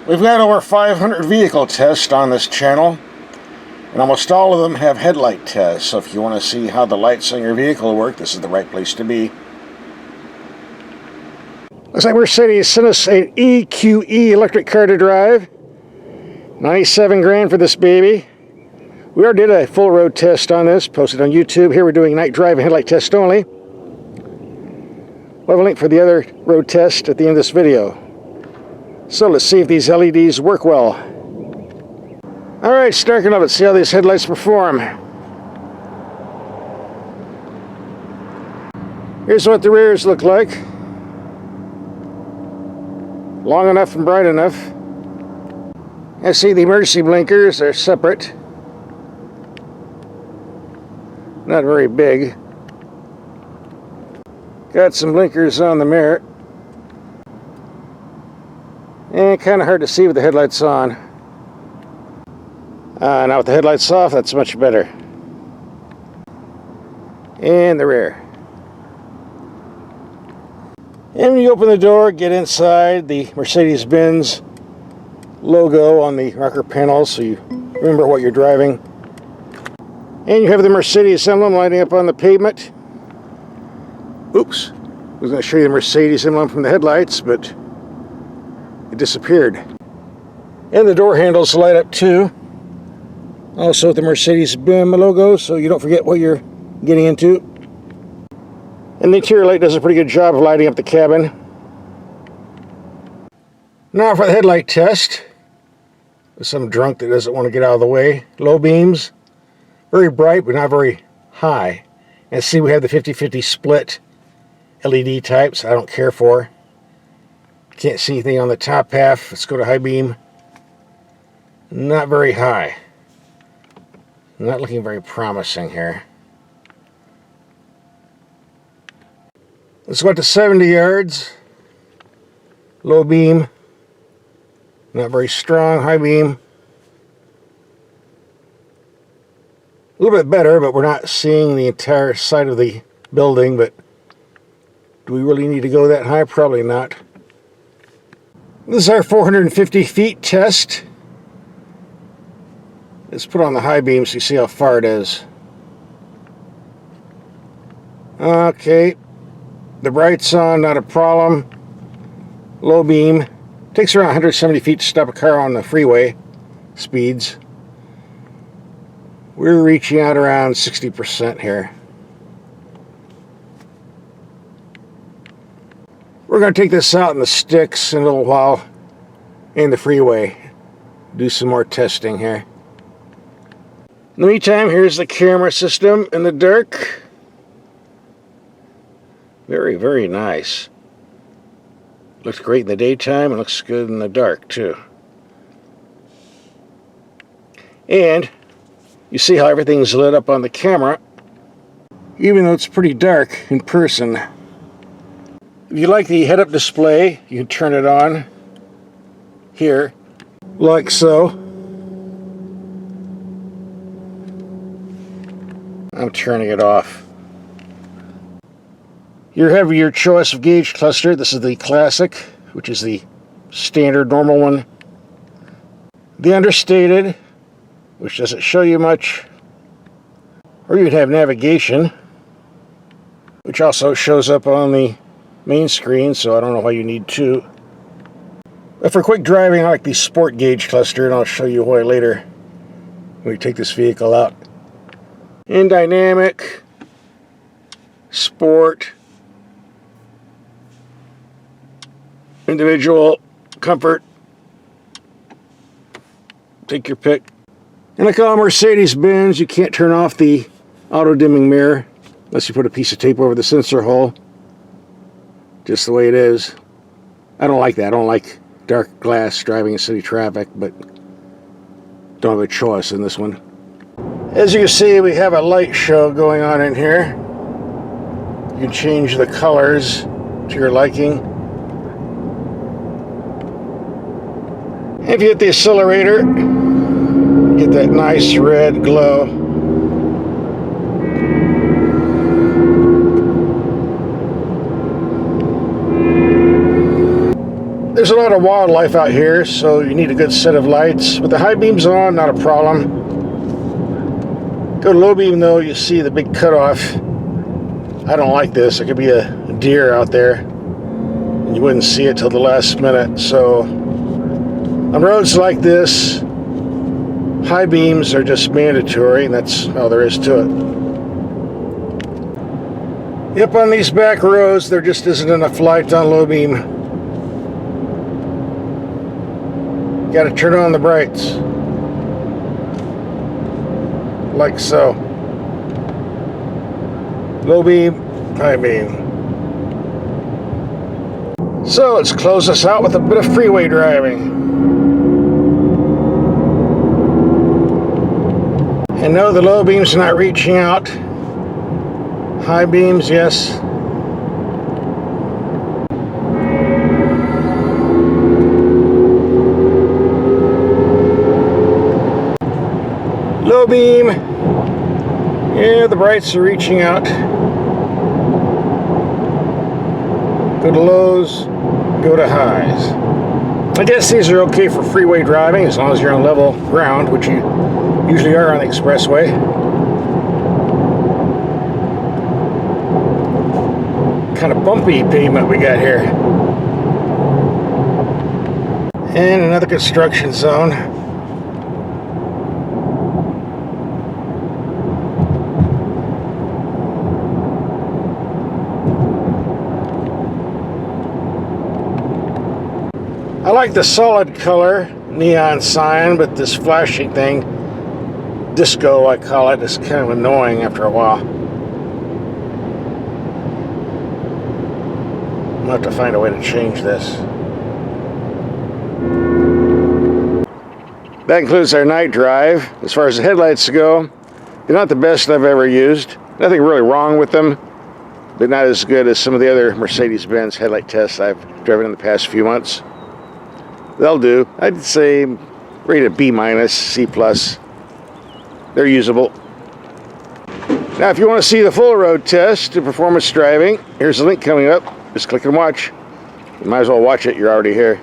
We've got over 500 vehicle tests on this channel, and almost all of them have headlight tests, so if you want to see how the lights on your vehicle work, this is the right place to be. Looks like Mercedes sent us an EQE electric car to drive. 97 grand for this baby. We already did a full road test on this, posted on YouTube. Here we're doing night drive and headlight test only. We'll have a link for the other road test at the end of this video. So let's see if these LEDs work well. Alright, starting up, let's see how these headlights perform. Here's what the rears look like. Long enough and bright enough. I see the emergency blinkers are separate. Not very big. Got some blinkers on the mirror. And kind of hard to see with the headlights on. Now with the headlights off, that's much better. And the rear. And when you open the door, get inside, the Mercedes-Benz logo on the rocker panel so you remember what you're driving. And you have the Mercedes emblem lighting up on the pavement. Oops. I was going to show you the Mercedes emblem from the headlights, but it disappeared. And the door handles light up too. Also with the Mercedes-Benz logo, so you don't forget what you're getting into. And the interior light does a pretty good job of lighting up the cabin. Now for the headlight test. There's some drunk that doesn't want to get out of the way. Low beams. Very bright, but not very high. And see, we have the 50-50 split LED types I don't care for. Can't see anything on the top half. Let's go to high beam. Not very high. Not looking very promising here. Let's go up to 70 yards. Low beam. Not very strong. High beam. A little bit better, but we're not seeing the entire side of the building. But do we really need to go that high? Probably not. This is our 450 feet test. Let's put on the high beam so you see how far it is. Okay. The bright's on, not a problem. Low beam. Takes around 170 feet to stop a car on the freeway speeds. We're reaching out around 60% here. We're going to take this out in the sticks in a little while in the freeway. Do some more testing here. In the meantime, here's the camera system in the dark. Very, very nice. Looks great in the daytime and looks good in the dark too. And you see how everything's lit up on the camera, even though it's pretty dark in person. If you like the head-up display, you can turn it on here, like so. I'm turning it off. You have your choice of gauge cluster. This is the classic, which is the standard normal one. The understated, which doesn't show you much. Or you could have navigation, which also shows up on the main screen, so I don't know why you need two. But for quick driving, I like the sport gauge cluster, and I'll show you why later when we take this vehicle out. In dynamic, sport, individual, comfort, take your pick. And like all Mercedes-Benz, you can't turn off the auto-dimming mirror unless you put a piece of tape over the sensor hole. Just the way it is. I don't like that. I don't like dark glass driving in city traffic, but don't have a choice in this one. As you can see, we have a light show going on in here. You can change the colors to your liking. If you hit the accelerator, get that nice red glow. There's a lot of wildlife out here, so you need a good set of lights. With the high beams on, not a problem. Go to low beam though, you see the big cutoff. I don't like this. There could be a deer out there, and you wouldn't see it till the last minute. So on roads like this, high beams are just mandatory, and that's all there is to it. Yep, on these back roads, there just isn't enough light on low beam. Got to turn on the brights. Like so. Low beam, high beam. So let's close this out with a bit of freeway driving. And no, the low beam's not reaching out. High beams, yes. Low beam. Yeah, the brights are reaching out. Go to lows, go to highs. I guess these are okay for freeway driving as long as you're on level ground, which you usually are on the expressway. Kind of bumpy pavement we got here. And another construction zone. I like the solid color neon sign, but this flashing thing, disco I call it, is kind of annoying after a while. I'll have to find a way to change this. That concludes our night drive. As far as the headlights go, they're not the best I've ever used. Nothing really wrong with them, but not as good as some of the other Mercedes-Benz headlight tests I've driven in the past few months. They'll do. I'd say rated B-, C+. They're usable. Now, if you want to see the full road test to performance driving, here's a link coming up. Just click and watch. You might as well watch it. You're already here.